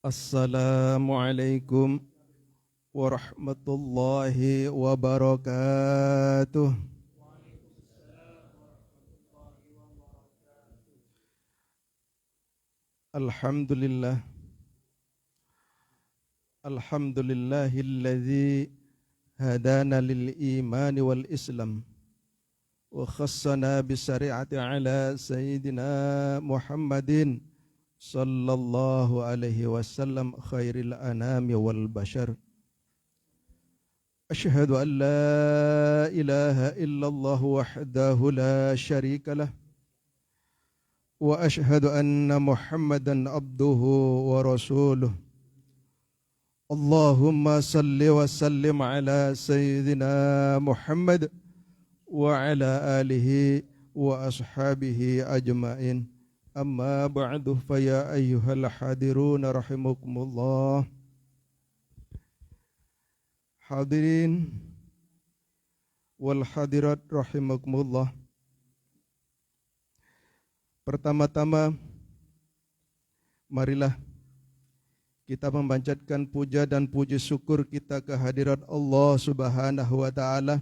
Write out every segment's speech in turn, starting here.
Assalamualaikum warahmatullahi wabarakatuh. Alhamdulillah. Alhamdulillahilladzi hadana lil iman wal islam wa khassana bi syari'ati ala sayyidina Muhammadin sallallahu alaihi wasallam khairil anami wal bashar. Asyhadu an la ilaha illallah wahdahu la syarika lah wa asyhadu anna Muhammadan abduhu wa rasuluh. Allahumma salli wa sallim ala sayyidina Muhammad wa ala alihi wa ashabihi ajma'in. Amma ba'du fa ya ayyuhal hadirun rahimakumullah. Hadirin wal hadirat rahimakumullah. Pertama-tama marilah kita memanjatkan puja dan puji syukur kita kehadirat Allah Subhanahu wa taala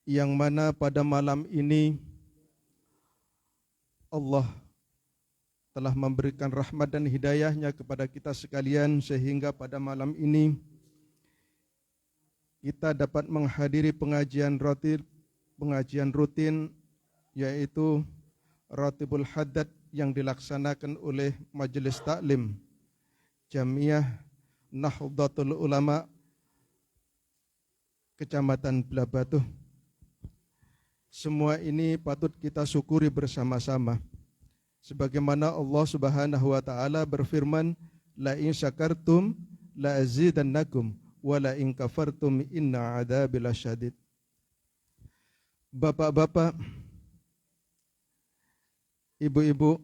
yang mana pada malam ini Allah telah memberikan rahmat dan hidayahnya kepada kita sekalian sehingga pada malam ini kita dapat menghadiri pengajian rutin yaitu Ratibul Haddad yang dilaksanakan oleh Majelis Taklim Jamiah Nahdlatul Ulama Kecamatan Blabatuh. Semua ini patut kita syukuri bersama-sama. Sebagaimana Allah Subhanahu wa taala berfirman, la in syakartum la azidannakum wa la in kafartum inna adzabi lasyadid. Bapak-bapak, ibu-ibu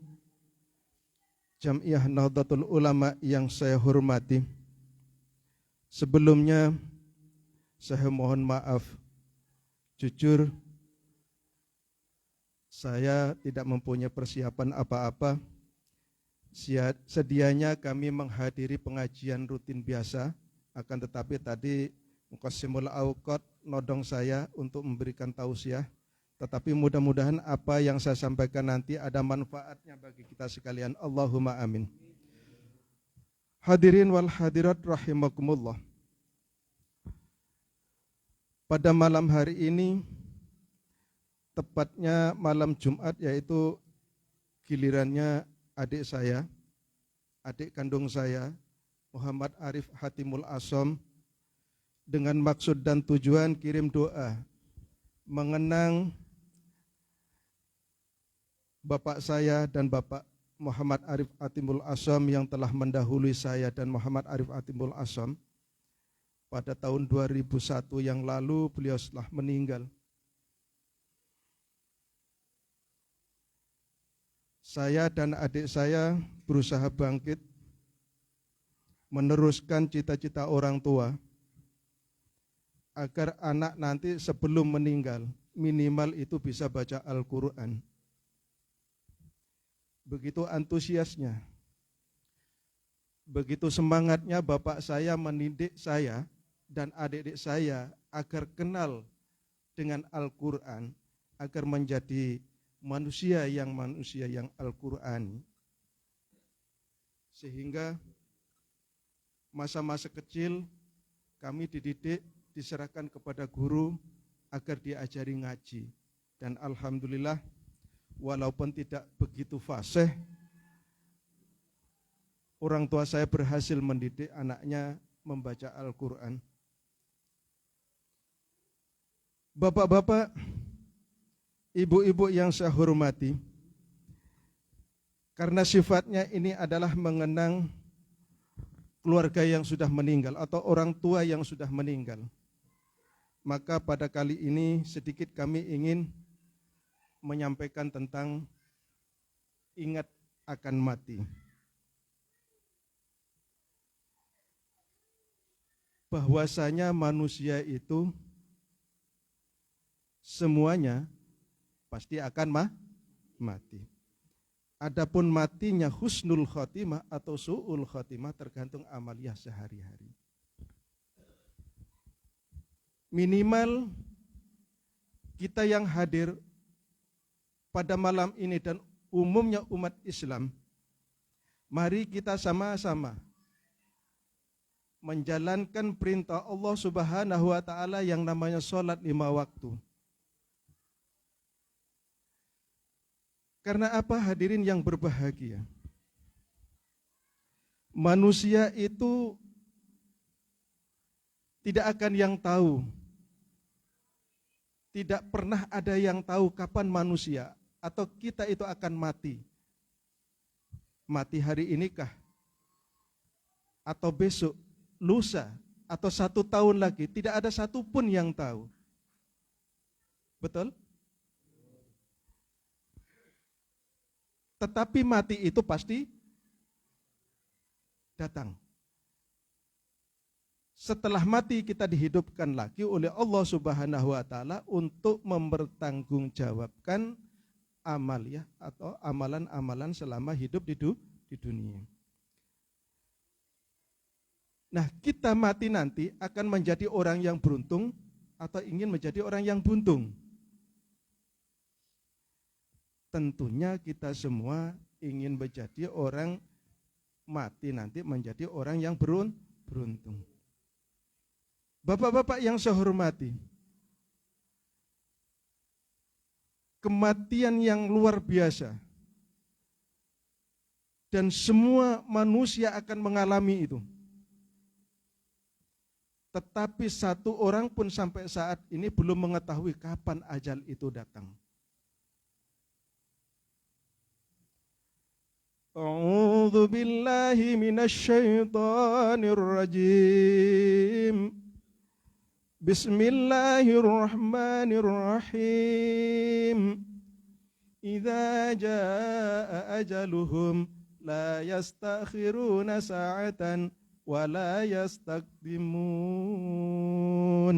Jamiah Nahdlatul Ulama yang saya hormati, sebelumnya saya mohon maaf, jujur saya tidak mempunyai persiapan apa-apa. Sedianya kami menghadiri pengajian rutin biasa, akan tetapi tadi Muqassimul Auqat nodong saya untuk memberikan tausiah. Tetapi mudah-mudahan apa yang saya sampaikan nanti ada manfaatnya bagi kita sekalian. Allahumma amin. Hadirin wal hadirat rahimakumullah. Pada malam hari ini, tepatnya malam Jumat, yaitu gilirannya adik saya, adik kandung saya, Muhammad Arif Hatimul Asham, dengan maksud dan tujuan kirim doa mengenang bapak saya dan bapak Muhammad Arif Hatimul Asham yang telah mendahului saya dan Muhammad Arif Hatimul Asham. Pada tahun 2001 yang lalu beliau telah meninggal. Saya dan adik saya berusaha bangkit, meneruskan cita-cita orang tua, agar anak nanti sebelum meninggal, minimal itu bisa baca Al-Quran. Begitu antusiasnya, begitu semangatnya bapak saya mendidik saya dan adik-adik saya agar kenal dengan Al-Quran, agar menjadi manusia yang Al-Quran. Sehingga masa-masa kecil kami dididik, diserahkan kepada guru agar diajari ngaji. Dan alhamdulillah, walaupun tidak begitu fasih, orang tua saya berhasil mendidik anaknya membaca Al-Quran. Bapak-bapak, ibu-ibu yang saya hormati, karena sifatnya ini adalah mengenang keluarga yang sudah meninggal atau orang tua yang sudah meninggal, maka pada kali ini sedikit kami ingin menyampaikan tentang ingat akan mati. Bahwasanya manusia itu semuanya pasti akan mati. Adapun matinya husnul khotimah atau su'ul khotimah tergantung amaliyah sehari-hari. Minimal kita yang hadir pada malam ini dan umumnya umat Islam, mari kita sama-sama menjalankan perintah Allah Subhanahu wa taala yang namanya salat 5 waktu. Karena apa hadirin yang berbahagia? Manusia itu tidak akan yang tahu. Tidak pernah ada yang tahu kapan manusia atau kita itu akan mati. Mati hari inikah? Atau besok, lusa, atau 1 tahun lagi? Tidak ada satupun yang tahu. Betul? Tetapi mati itu pasti datang. Setelah mati kita dihidupkan lagi oleh Allah Subhanahu wa taala untuk mempertanggungjawabkan amaliyah atau amalan-amalan selama hidup di dunia. Nah, kita mati nanti akan menjadi orang yang beruntung atau ingin menjadi orang yang buntung. Tentunya kita semua ingin menjadi orang mati nanti menjadi orang yang beruntung. Bapak-bapak yang saya hormati, kematian yang luar biasa dan semua manusia akan mengalami itu. Tetapi satu orang pun sampai saat ini belum mengetahui kapan ajal itu datang. A'udzu billahi minasyaitonir rajim. Bismillahirrahmanirrahim. Idza jaa ajaluhum la yastakhiruna sa'atan wa la yastaqdimun.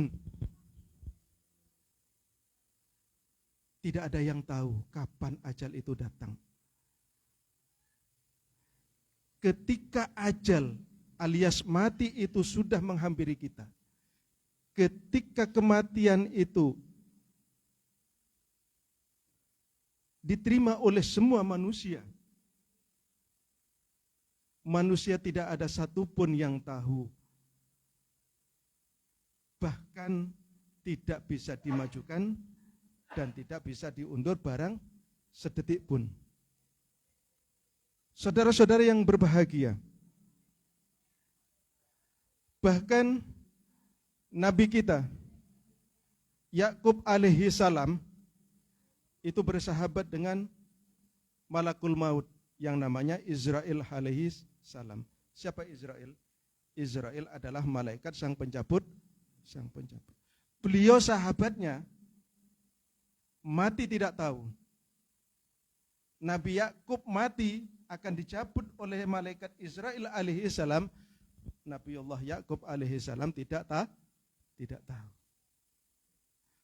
Tidak ada yang tahu kapan ajal itu datang. Ketika ajal alias mati itu sudah menghampiri kita, ketika kematian itu diterima oleh semua manusia, manusia tidak ada satupun yang tahu, bahkan tidak bisa dimajukan dan tidak bisa diundur barang sedetik pun. Saudara-saudara yang berbahagia, bahkan Nabi kita Yakub alaihi salam itu bersahabat dengan malakul maut yang namanya Israil alaihi salam. Siapa Israil? Israil adalah malaikat sang pencabut. Beliau sahabatnya mati tidak tahu. Nabi Yakub mati akan dicabut oleh malaikat Israil alaihi salam. Nabiullah Yakub alaihi salam tidak tahu.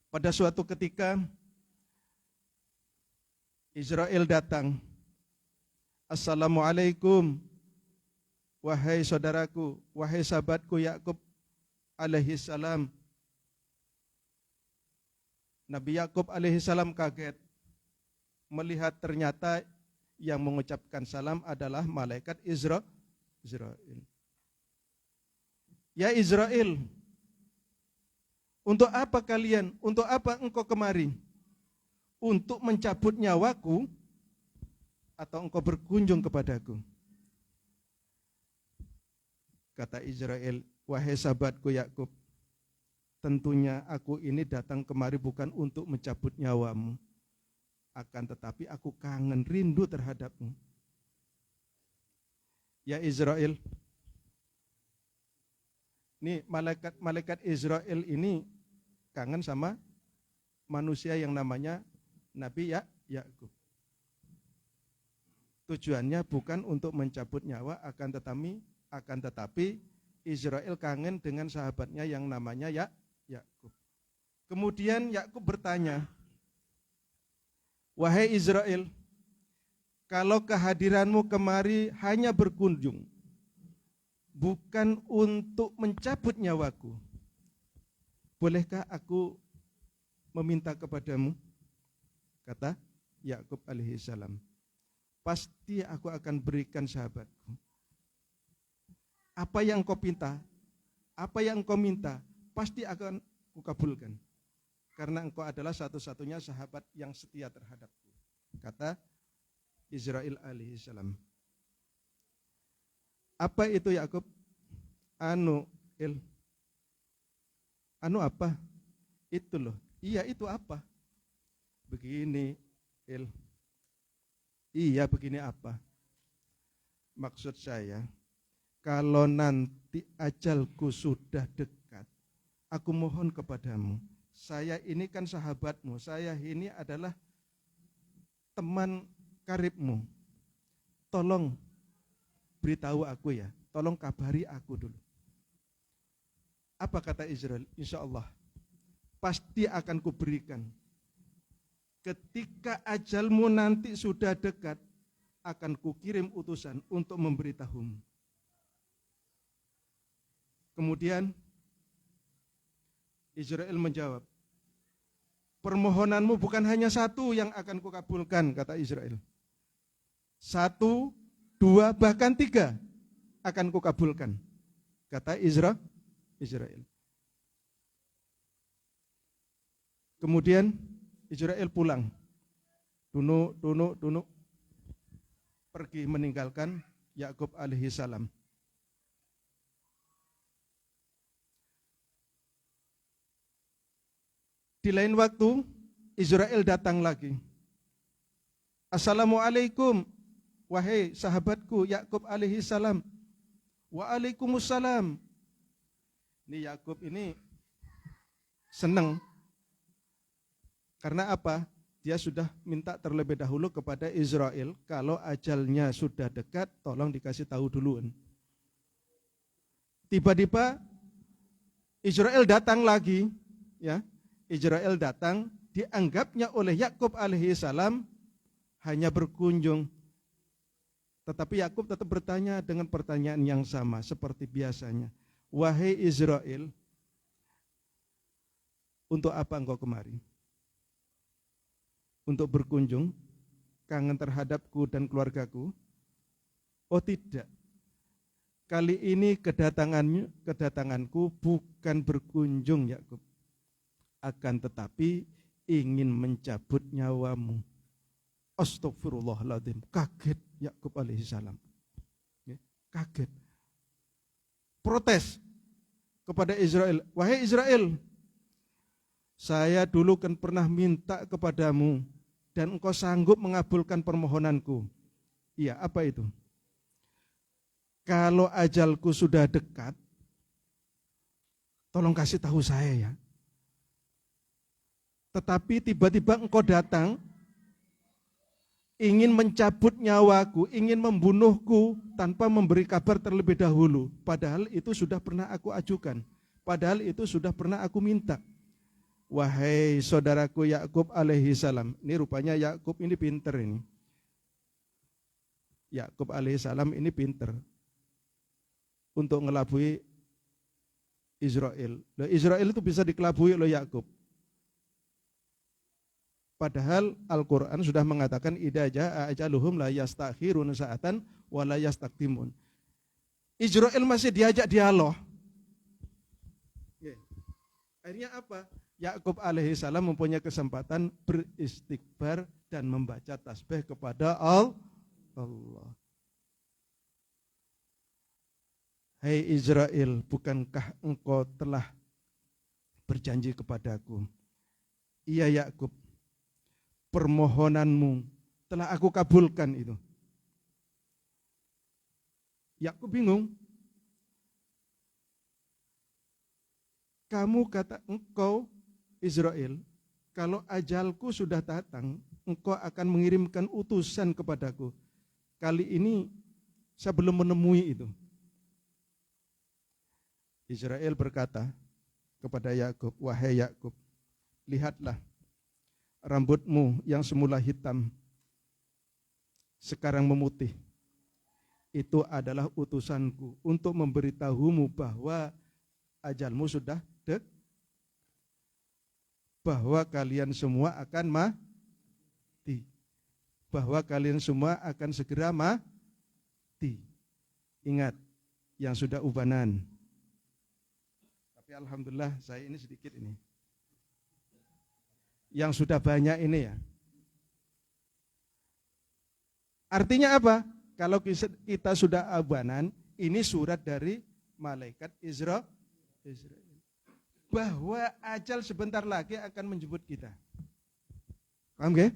Pada suatu ketika Israil datang. Assalamualaikum, wahai saudaraku, wahai sahabatku Yakub alaihi salam. Nabi Yakub alaihi salam kaget melihat ternyata yang mengucapkan salam adalah malaikat Israil. Ya Israil, untuk apa kalian, untuk apa engkau kemari? Untuk mencabut nyawaku atau engkau berkunjung kepadaku? Kata Israil, wahai sahabatku Yakub, tentunya aku ini datang kemari bukan untuk mencabut nyawamu, akan tetapi aku kangen, rindu terhadapmu. Ya Israil, ini malaikat Israil ini kangen sama manusia yang namanya Nabi Yakub. Tujuannya bukan untuk mencabut nyawa, akan tetapi Israil kangen dengan sahabatnya yang namanya Yakub. Kemudian Yakub bertanya, wahai Israil, kalau kehadiranmu kemari hanya berkunjung, bukan untuk mencabut nyawaku, bolehkah aku meminta kepadamu? Kata Yakub alaihissalam, pasti aku akan berikan sahabatku. Apa yang kau minta, apa yang kau minta, pasti akan kukabulkan. Karena engkau adalah satu-satunya sahabat yang setia terhadapku. Kata Israel alaihissalam. Apa itu Yakub? Anu apa? Itu loh. Iya itu apa? Begini Iya begini apa? Maksud saya, kalau nanti ajalku sudah dekat, aku mohon kepadamu, saya ini kan sahabatmu, saya ini adalah teman karibmu. Tolong beritahu aku ya, tolong kabari aku dulu. Apa kata Israel? Insya Allah, pasti akan kuberikan. Ketika ajalmu nanti sudah dekat, akan kukirim utusan untuk memberitahumu. Kemudian Israel menjawab, permohonanmu bukan hanya satu yang akan kukabulkan, kata Israel. 1, 2, bahkan 3 akan kukabulkan, kata Israel. Kemudian Israel pulang, tunuk, pergi meninggalkan Yakub alaihissalam. Di lain waktu, Israel datang lagi. Assalamualaikum, wahai sahabatku Yakub alaihissalam. Waalaikumsalam. Ini Yakub ini senang. Karena apa? Dia sudah minta terlebih dahulu kepada Israel, kalau ajalnya sudah dekat, tolong dikasih tahu duluan. Tiba-tiba Israel datang lagi, ya. Israel datang, dianggapnya oleh Yakub alaihissalam hanya berkunjung. Tetapi Yakub tetap bertanya dengan pertanyaan yang sama seperti biasanya. Wahai Israel, untuk apa engkau kemari? Untuk berkunjung, kangen terhadapku dan keluargaku? Oh tidak. Kali ini kedatanganku bukan berkunjung Yakub, akan tetapi ingin mencabut nyawamu. Astagfirullahaladzim. Kaget Yakub alaihissalam. Kaget. Protes kepada Israel. Wahai Israel, saya dulu kan pernah minta kepadamu dan engkau sanggup mengabulkan permohonanku. Iya, apa itu? Kalau ajalku sudah dekat, tolong kasih tahu saya ya. Tetapi tiba-tiba engkau datang, ingin mencabut nyawaku, ingin membunuhku tanpa memberi kabar terlebih dahulu. Padahal itu sudah pernah aku ajukan. Padahal itu sudah pernah aku minta. Wahai saudaraku Yakub alaihissalam. Ini rupanya Yakub ini pinter ini. Yakub alaihissalam ini pinter untuk ngelabui Israel. Israel itu bisa dikelabui oleh Yakub. Padahal Al-Quran sudah mengatakan idza jaa ajaluhum la yastakhiruna sa'atan wa la yastaqdimun. Israel masih diajak dialog. Akhirnya apa? Yakub alaihissalam mempunyai kesempatan beristighfar dan membaca tasbih kepada Allah. Hai Israel, bukankah engkau telah berjanji kepadaku? Iya Yakub, permohonanmu telah aku kabulkan itu. Yakub bingung. Kamu kata engkau Israel, kalau ajalku sudah datang, engkau akan mengirimkan utusan kepadaku. Kali ini saya belum menemui itu. Israel berkata kepada Yakub, wahai Yakub, lihatlah rambutmu yang semula hitam sekarang memutih. Itu adalah utusanku untuk memberitahumu bahwa ajalmu sudah dekat, bahwa kalian semua akan mati, bahwa kalian semua akan segera mati. Ingat, yang sudah ubanan. Tapi alhamdulillah saya ini sedikit ini. Yang sudah banyak ini ya. Artinya apa? Kalau kita sudah ubanan, ini surat dari malaikat Israel. Bahwa ajal sebentar lagi akan menjemput kita. Paham gak?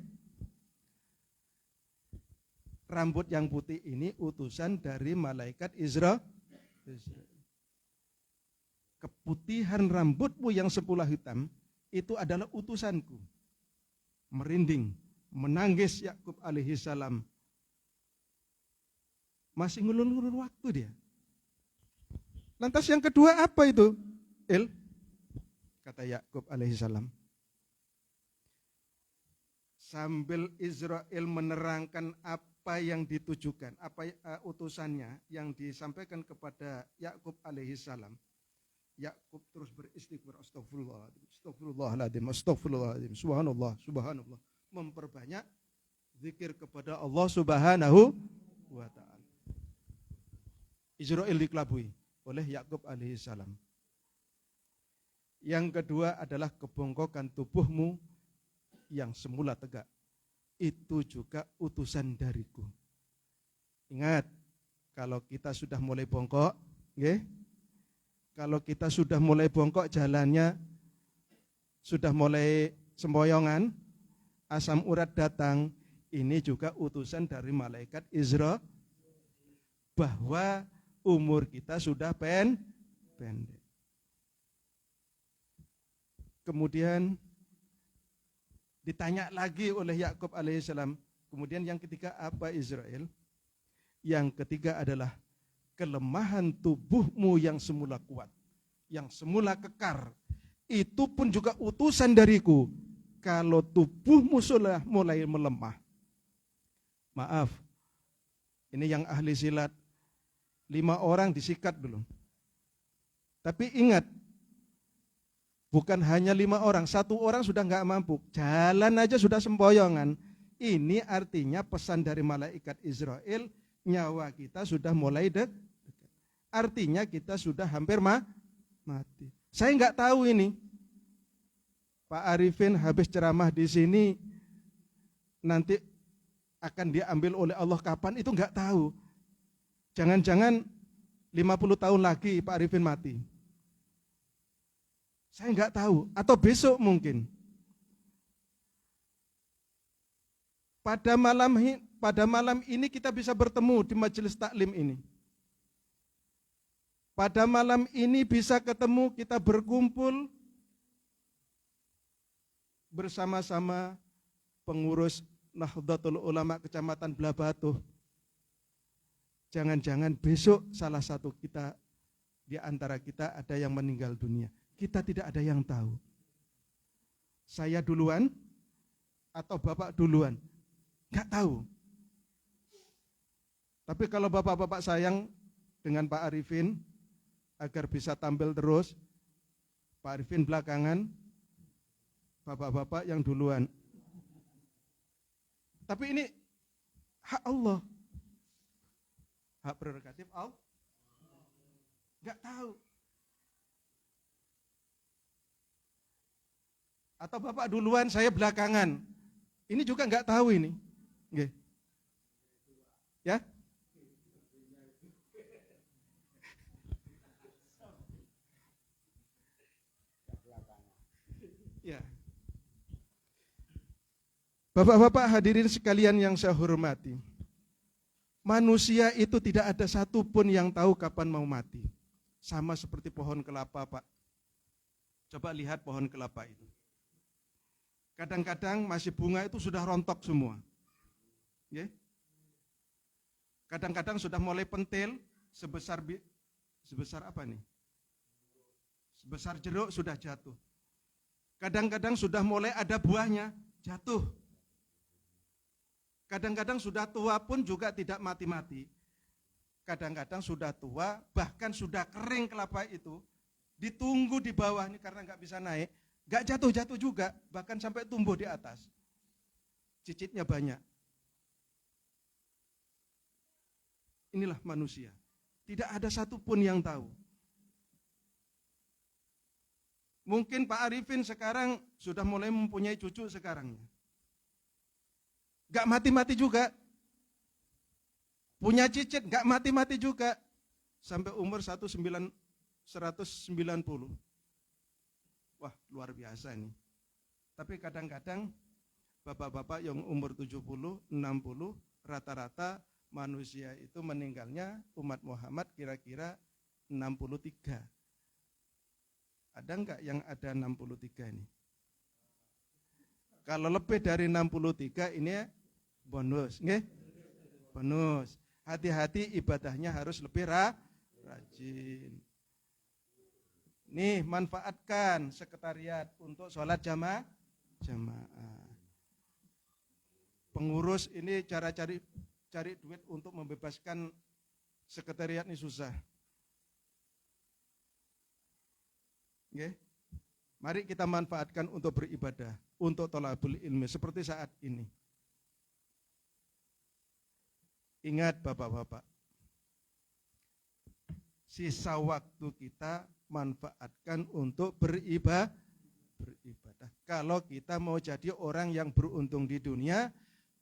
Rambut yang putih ini utusan dari malaikat Israel. Keputihan rambutmu yang sepula hitam itu adalah utusanku. Merinding, menangis Yakub alaihi salam. Masih ngulur-ngulur waktu dia. Lantas yang kedua apa itu? Kata Yakub alaihi salam. Sambil Israel menerangkan apa yang ditujukan, apa utusannya yang disampaikan kepada Yakub alaihi salam. Yakub terus beristighfar, astagfirullahaladzim, astagfirullahaladzim, astagfirullahaladzim, subhanallah, subhanallah. Memperbanyak zikir kepada Allah subhanahu wa ta'ala. Israel dikelabui oleh Yakub alaihi salam. Yang kedua adalah kebongkokan tubuhmu yang semula tegak. Itu juga utusan dariku. Ingat, kalau kita sudah mulai bongkok, kalau kita sudah mulai bongkok jalannya, sudah mulai sempoyongan, asam urat datang, ini juga utusan dari malaikat Israel bahwa umur kita sudah pendek. Kemudian ditanya lagi oleh Yakub alaihissalam. Kemudian yang ketiga apa Israel? Yang ketiga adalah kelemahan tubuhmu yang semula kuat, yang semula kekar. Itu pun juga utusan dariku. Kalau tubuhmu sudah mulai melemah. Maaf, ini yang ahli silat. 5 orang disikat belum. Tapi ingat, bukan hanya 5 orang, 1 orang sudah enggak mampu. Jalan aja sudah sempoyongan. Ini artinya pesan dari malaikat Israel, nyawa kita sudah mulai dekat. Artinya kita sudah hampir mati. Saya enggak tahu ini. Pak Arifin habis ceramah di sini, nanti akan diambil oleh Allah kapan, itu enggak tahu. Jangan-jangan 50 tahun lagi Pak Arifin mati. Saya enggak tahu, atau besok mungkin. Pada malam ini kita bisa bertemu di majelis taklim ini. Pada malam ini bisa ketemu, kita berkumpul bersama-sama pengurus Nahdlatul Ulama Kecamatan Blabatuh. Jangan-jangan besok salah satu kita di antara kita ada yang meninggal dunia. Kita tidak ada yang tahu. Saya duluan atau Bapak duluan? Enggak tahu. Tapi kalau Bapak-bapak sayang dengan Pak Arifin agar bisa tampil terus, Pak Arifin belakangan, Bapak-bapak yang duluan. Tapi ini hak Allah. Hak prerogatif Allah. Enggak tahu. Atau Bapak duluan, saya belakangan. Ini juga enggak tahu ini. Oke. Ya? Ya. Bapak-bapak hadirin sekalian yang saya hormati. Manusia itu tidak ada satupun yang tahu kapan mau mati. Sama seperti pohon kelapa, Pak. Coba lihat pohon kelapa itu. Kadang-kadang masih bunga itu sudah rontok semua. Kadang-kadang sudah mulai pentil, sebesar apa nih? Sebesar jeruk sudah jatuh. Kadang-kadang sudah mulai ada buahnya, jatuh. Kadang-kadang sudah tua pun juga tidak mati-mati. Kadang-kadang sudah tua, bahkan sudah kering kelapa itu, ditunggu di bawah ini karena nggak bisa naik, nggak jatuh-jatuh juga, bahkan sampai tumbuh di atas. Cicitnya banyak. Inilah manusia. Tidak ada satupun yang tahu. Mungkin Pak Arifin sekarang sudah mulai mempunyai cucu sekarang. Gak mati-mati juga. Punya cicit, gak mati-mati juga. Sampai umur 190. Wah, luar biasa nih. Tapi kadang-kadang bapak-bapak yang umur 70, 60, rata-rata manusia itu meninggalnya umat Muhammad kira-kira 63. Ada enggak yang ada 63 ini? Kalau lebih dari 63 ini bonus, nggih? Bonus. Hati-hati ibadahnya harus lebih rajin. Nih, manfaatkan sekretariat untuk sholat jamaah. Pengurus ini cara cari duit untuk membebaskan sekretariat ini susah. Okay. Mari kita manfaatkan untuk beribadah, untuk thalabul ilmi seperti saat ini. Ingat Bapak-bapak, sisa waktu kita manfaatkan untuk beribadah. Kalau kita mau jadi orang yang beruntung di dunia,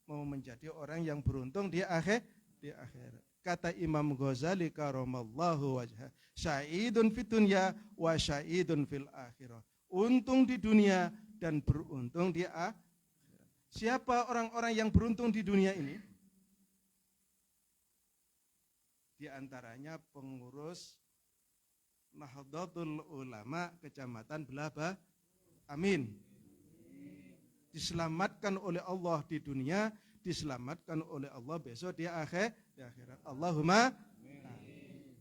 mau menjadi orang yang beruntung di akhirat. Kata Imam Ghazali karamallahu wajhah, sya'idun fid dunya wa sya'idun fil akhirah. Untung di dunia dan beruntung di akhirat. Siapa orang-orang yang beruntung di dunia ini? Di antaranya pengurus Nahdlatul Ulama Kecamatan Belaba. Amin. Diselamatkan oleh Allah di dunia, diselamatkan oleh Allah besok di akhirat. Allahumma amin.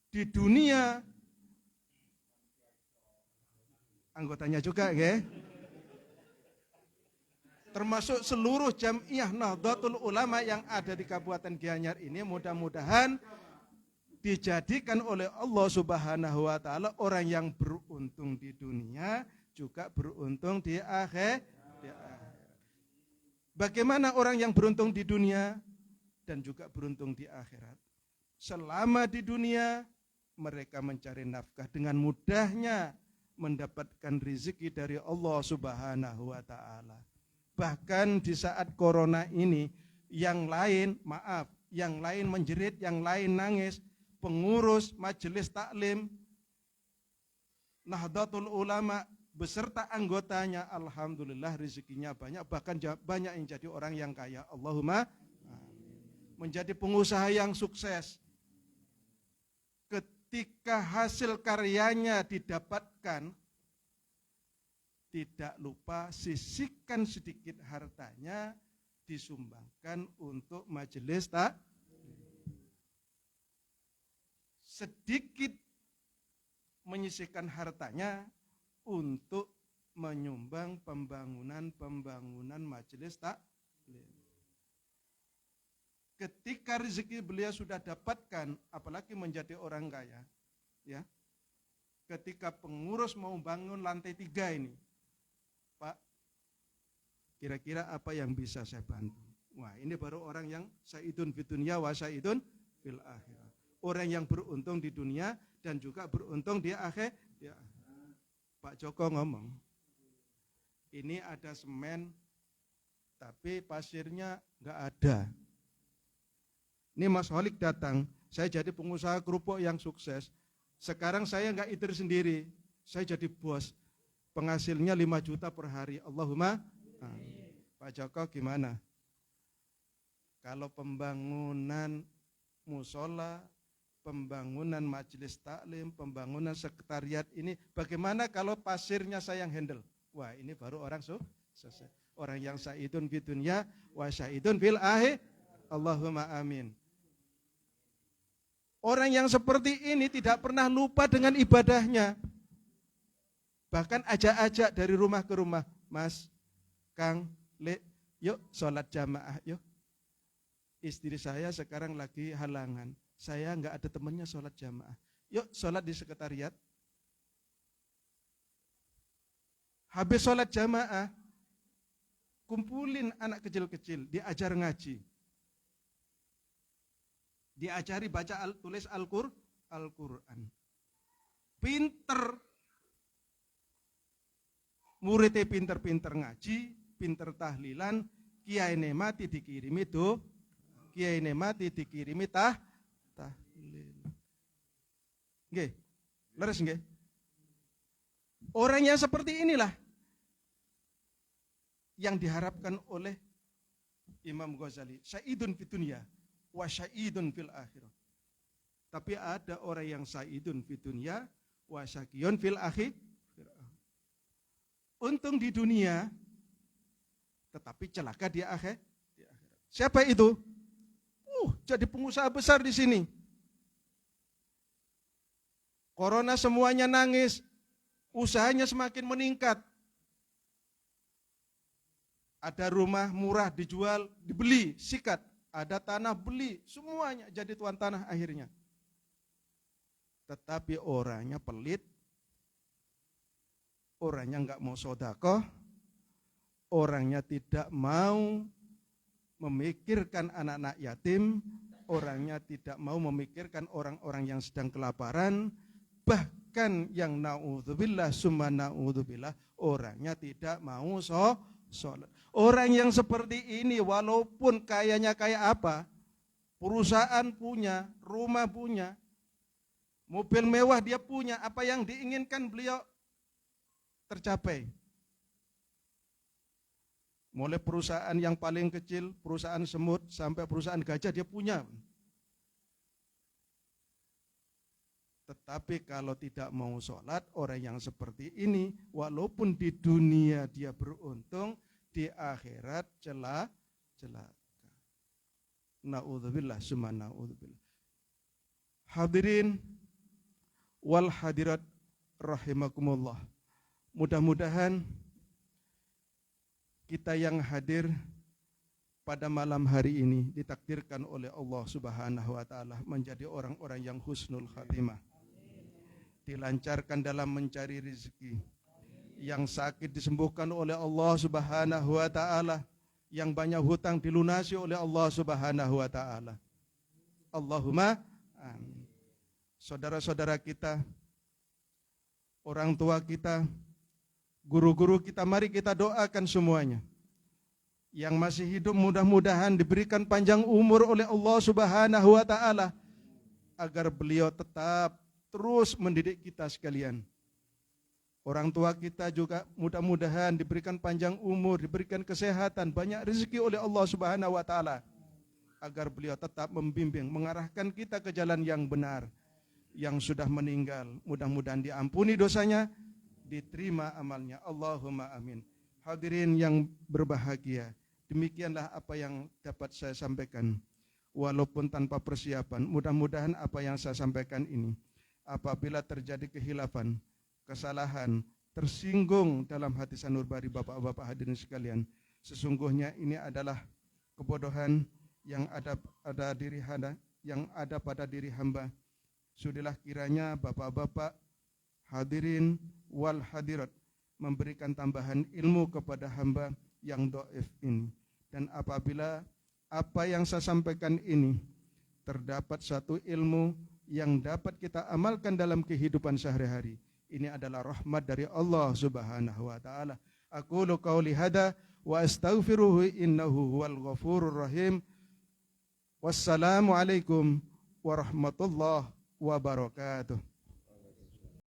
Di dunia anggotanya juga ya. Termasuk seluruh Jamiah Nahdlatul Ulama yang ada di Kabupaten Gianyar ini mudah-mudahan dijadikan oleh Allah Subhanahu wa taala orang yang beruntung di dunia juga beruntung di akhirat. Bagaimana orang yang beruntung di dunia dan juga beruntung di akhirat? Selama di dunia mereka mencari nafkah dengan mudahnya mendapatkan rezeki dari Allah Subhanahu wa taala. Bahkan di saat corona ini yang lain menjerit, yang lain nangis. Pengurus majelis taklim Nahdlatul Ulama beserta anggotanya alhamdulillah rezekinya banyak, bahkan banyak yang jadi orang yang kaya. Allahumma amin. Menjadi pengusaha yang sukses. Ketika hasil karyanya didapatkan, tidak lupa sisihkan sedikit hartanya disumbangkan untuk majelis taklim. Sedikit menyisihkan hartanya untuk menyumbang pembangunan majelis taklim. Ketika rezeki beliau sudah dapatkan, apalagi menjadi orang kaya, ya. Ketika pengurus mau bangun lantai 3 ini, Pak, kira-kira apa yang bisa saya bantu? Wah, ini baru orang yang sa'idun fid dunya wa sa'idun fil akhirah. Orang yang beruntung di dunia dan juga beruntung di akhirat. Ya. Pak Joko ngomong, ini ada semen, tapi pasirnya nggak ada. Ini Mas Holik datang, saya jadi pengusaha kerupuk yang sukses. Sekarang saya nggak itir sendiri, saya jadi bos. Penghasilnya 5 juta per hari. Allahumma amin. Pak Joko gimana? Kalau pembangunan musola, pembangunan majelis taklim, pembangunan sekretariat ini, bagaimana kalau pasirnya saya yang handle? Wah, ini baru orang sukses. Orang yang sa'idun fid dunya wa sa'idun fil akhirah. Allahumma amin. Orang yang seperti ini tidak pernah lupa dengan ibadahnya. Bahkan ajak-ajak dari rumah ke rumah, Mas, Kang, Lek, Yuk sholat jamaah yuk. Istri saya sekarang lagi halangan. Saya nggak ada temannya sholat jamaah. Yuk sholat di sekretariat. Habis sholat jamaah, kumpulin anak kecil-kecil, diajar ngaji. Diajari baca tulis Al-Quran. Pinter. Muridnya pinter-pinter ngaji, pinter tahlilan, kiai mati dikirimi do, kiai mati dikirimi tahlil. Nggih. Leres nggih? Orang yang seperti inilah yang diharapkan oleh Imam Ghazali, sa'idun fid dunya wa sya'idun fil akhirah. Tapi ada orang yang sa'idun fid dunya wa syaqiyun fil akhirah. Untung di dunia, tetapi celaka di akhirat. Siapa itu? Jadi pengusaha besar di sini. Corona semuanya nangis, usahanya semakin meningkat. Ada rumah murah dijual, dibeli, sikat. Ada tanah beli, semuanya jadi tuan tanah akhirnya. Tetapi orangnya pelit, orangnya enggak mau sedekah, orangnya tidak mau memikirkan anak-anak yatim, orangnya tidak mau memikirkan orang-orang yang sedang kelaparan, bahkan yang naudzubillah summa naudzubillah, orangnya tidak mau sholat. Orang yang seperti ini walaupun kayanya kayak apa, perusahaan punya, rumah punya, mobil mewah dia punya, apa yang diinginkan beliau tercapai. Mulai perusahaan yang paling kecil, perusahaan semut, sampai perusahaan gajah dia punya. Tetapi kalau tidak mau sholat, orang yang seperti ini, walaupun di dunia dia beruntung, di akhirat celaka. Na'udzubillah, summa na'udzubillah. Hadirin wal hadirat rahimakumullah. Mudah-mudahan kita yang hadir pada malam hari ini ditakdirkan oleh Allah Subhanahu wa taala menjadi orang-orang yang husnul khatimah. Dilancarkan dalam mencari rezeki. Yang sakit disembuhkan oleh Allah Subhanahu wa taala, yang banyak hutang dilunasi oleh Allah Subhanahu wa taala. Allahumma amin. Saudara-saudara kita, orang tua kita, guru-guru kita, mari kita doakan semuanya. Yang masih hidup mudah-mudahan diberikan panjang umur oleh Allah Subhanahu wa taala agar beliau tetap terus mendidik kita sekalian. Orang tua kita juga mudah-mudahan diberikan panjang umur, diberikan kesehatan, banyak rezeki oleh Allah Subhanahu wa taala agar beliau tetap membimbing, mengarahkan kita ke jalan yang benar. Yang sudah meninggal, mudah-mudahan diampuni dosanya, diterima amalnya. Allahumma amin. Hadirin yang berbahagia, demikianlah apa yang dapat saya sampaikan. Walaupun tanpa persiapan, mudah-mudahan apa yang saya sampaikan ini, apabila terjadi kehilafan, kesalahan, tersinggung dalam hati sanubari bapak-bapak hadirin sekalian, sesungguhnya ini adalah kebodohan yang ada pada diri hamba. Sudilah kiranya bapak-bapak hadirin wal hadirat memberikan tambahan ilmu kepada hamba yang dhaif ini. Dan apabila apa yang saya sampaikan ini terdapat satu ilmu yang dapat kita amalkan dalam kehidupan sehari-hari, ini adalah rahmat dari Allah Subhanahu wa taala. Aqulu qauli hada wa astaghfiruhu innahu huwal ghafurur rahim. Wassalamualaikum warahmatullahi wabarakatuh.